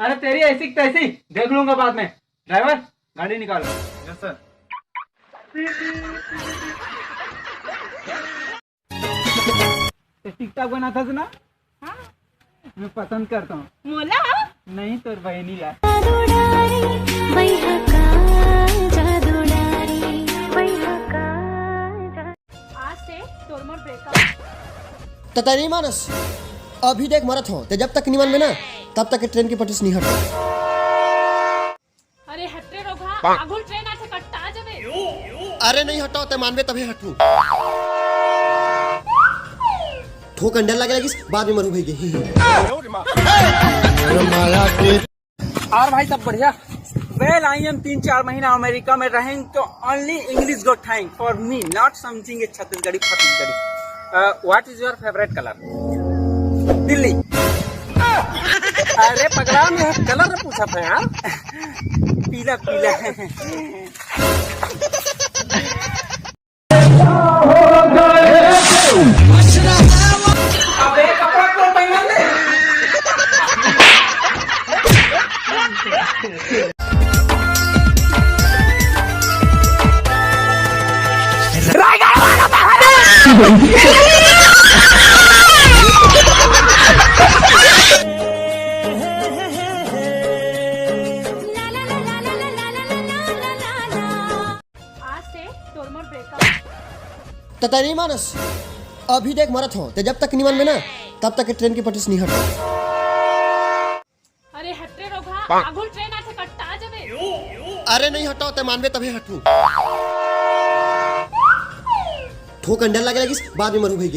अरे तेरी ऐसी तैसी देख लूंगा बाद में। ड्राइवर गाड़ी निकालो। Yes sir. टिकटॉक बनाता था ना? हाँ? मैं पसंद करता हूँ। मोला नहीं तो बहनीला। आज से तोर मोर ब्रेकअप। तो नहीं मानस अभी देख मरत हो तो जब तक निमन में ना तब तक ट्रेन की पटरी से नहीं हटो। अरे हटरे रोगा आगुल ट्रेन आथे कट्टा जबे। अरे नहीं हटाओ तो मानवे तभी हटू। ठोक अंडर लगे लगी बाद में मरू भई। और भाई सब बढ़िया। वेल आई एम 3-4 महीना अमेरिका में रहें तो only English got time for me not something Chhattisgarhi फत्तीसगढ़ी। What is your favourite colour? Delhi. अरे पगला में कलर पूछा था यार। पीला पीला। अबे कपड़ा क्यों पहना ले? आज से तोर मोर ब्रेकअप। तो नहीं मानस अभी देख मरत हो तो जब तक निमन में ना तब तक ट्रेन की पटरी से नहीं हटो। अरे हटरे रोगा आगुल ट्रेन आथे कट्टा जबे। अरे नहीं हटाओ तो मानवे तभी हटू। ठोक अंडर लगे लगी बाद में मरू भई।